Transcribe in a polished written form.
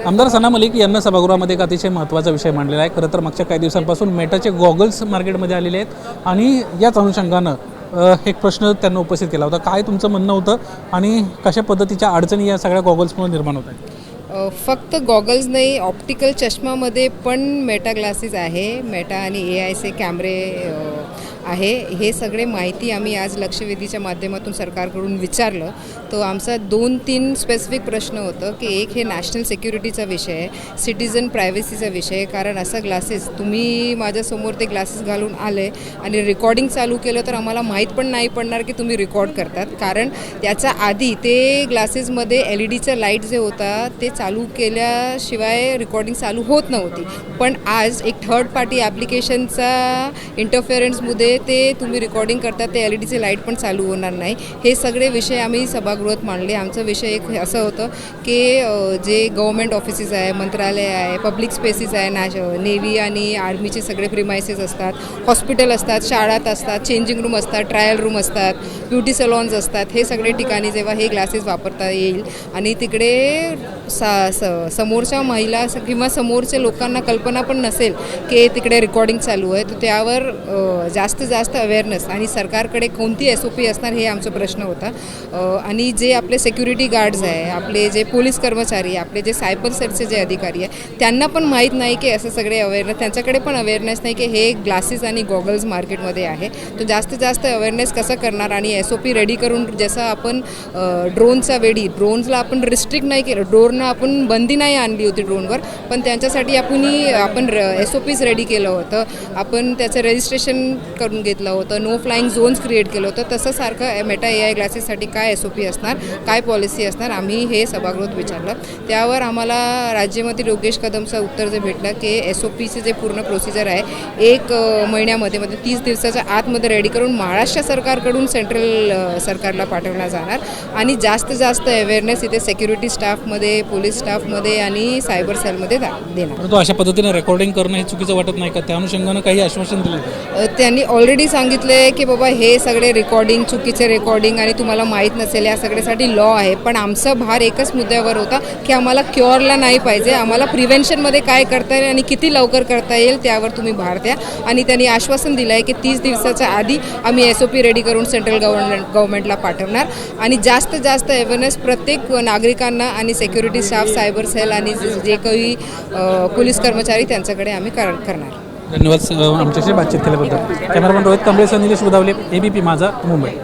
आमदार सना मलिक यांना सभागृहामध्ये एक अतिशय महत्त्वाचा विषय मांडलेला आहे। खरं तर मागच्या काही दिवसांपासून मेटाचे गॉगल्स मार्केटमध्ये आलेले आहेत आणि याच अनुषंगानं एक प्रश्न त्यांना उपस्थित केला होता। काय तुमचं म्हणणं होतं आणि कशा पद्धतीच्या अडचणी या सगळ्या गॉगल्समुळे निर्माण होत आहेत? फक्त गॉगल्स नाही, ऑप्टिकल चष्मामध्ये पण मेटा ग्लासेस आहे, मेटा आणि AI कॅमेरे आहे। हे सगळे माहिती आम्ही आज लक्षवेधीच्या माध्यमातून सरकारकडून विचारलं। तो आमचा 2-3 स्पेसिफिक प्रश्न होतं की एक हे नॅशनल सिक्युरिटीचा विषय आहे, सिटिझन प्रायव्हसीचा विषय आहे। कारण असा ग्लासेस तुम्ही माझ्यासमोर ते ग्लासेस घालून आले आणि रेकॉर्डिंग चालू केलं तर आम्हाला माहीत पण नाही पडणार की तुम्ही रेकॉर्ड करतात, कारण त्याच्या आधी ते ग्लासेसमध्ये LEDचा लाईट जे होता ते चालू केल्याशिवाय रेकॉर्डिंग चालू होत नव्हती। पण आज एक थर्ड पार्टी ॲप्लिकेशनचा इंटरफेरन्समध्ये ते तुम्ही रेकॉर्डिंग करतात, ते LEDचे लाईट पण चालू होणार नाही। हे सगळे विषय आम्ही सभागृहात मांडले। आमचा विषय एक असं होतं की जे गव्हर्मेंट ऑफिसेस आहे, मंत्रालय आहे, पब्लिक स्पेसेस आहे, नेव्ही आणि आर्मीचे सगळे प्रिमायसेस असतात, हॉस्पिटल असतात, शाळात असतात, चेंजिंग रूम असतात, ट्रायल रूम असतात, ब्युटी सलॉन्स असतात, हे सगळे ठिकाणी जेव्हा हे ग्लासेस वापरता येईल आणि तिकडे समोरच्या महिला किंवा समोरच्या लोकांना कल्पना पण नसेल की तिकडे रेकॉर्डिंग चालू आहे, तर त्यावर जास्त अवेअरनेस आणि सरकारकडे कोणती SOP असणार हे आमचा प्रश्न होता। आणि जे आपले सिक्युरिटी गार्ड्स आहे, आपले जे पोलीस कर्मचारी, आपले जे सायबर सेलचे जे अधिकारी आहे, त्यांना पण माहीत नाही की असं सगळे अवेअरनेस, त्यांच्याकडे पण अवेअरनेस नाही की हे ग्लासेस आणि गॉगल्स मार्केटमध्ये आहे। तर जास्त अवेअरनेस कसं करणार आणि SOP रेडी करून, जसं आपण ड्रोनचा वेळी ड्रोन्सला आपण रिस्ट्रिक्ट नाही केलं, ड्रोननं आपण बंदी नाही आणली होती ड्रोनवर, पण त्यांच्यासाठी आपण SOPs रेडी केलं होतं, आपण त्याचं रजिस्ट्रेशन करून घेतलं होतं, नो फ्लाईंग झोन्स क्रिएट केलं होतं। तसं सारखं मेटा AI ग्लासेससाठी काय SOP असणार, काय पॉलिसी असणार, आम्ही हे सभागृहात विचारलं। त्यावर आम्हाला राज्यमंत्री योगेश कदमचं उत्तर जे भेटलं की SOPचे जे पूर्ण प्रोसिजर आहे 1 महिन्यामध्ये, म्हणजे 30 दिवसाच्या आतमध्ये रेडी करून महाराष्ट्र सरकारकडून सेंट्रल सरकारला पाठवला जाणार आणि जास्त अवेअरनेस इथे सिक्युरिटी स्टाफमध्ये, पोलीस स्टाफमध्ये आणि सायबर सेलमध्ये देणार। तो अशा पद्धतीने रेकॉर्डिंग करणं हे चुकीचं वाटत नाही का? त्या अनुषंगानं काही आश्वासन दिलं? त्यांनी ऑलरेडी सांगितलं की बाबा हे सगळे रेकॉर्डिंग, चुकीचे रेकॉर्डिंग आणि तुम्हाला माहीत नसेल या सगळ्यासाठी लॉ आहे। पण आमचा भार एकच मुद्द्यावर होता की आम्हाला क्युअरला नाही पाहिजे, आम्हाला प्रिव्हेन्शनमध्ये काय करता येईल आणि किती लवकर करता येईल त्यावर तुम्ही भार द्या। आणि त्यांनी आश्वासन दिलं आहे की 30 दिवसाच्या आधी आम्ही SOP रेडी करून सेंट्रल गव्हर्नमेंटला पाठवणार आणि जास्त अवेअरनेस प्रत्येक नागरिकांना आणि सिक्युरिटी स्टाफ, सायबर सेल आणि जे काही पोलीस कर्मचारी त्यांच्याकडे आम्ही करणार। धन्यवाद आमच्याशी बातचीत केल्याबद्दल। कॅमेरामॅन रोहित कांबळेसह निलेश बुधावले, ABP माझा, मुंबई।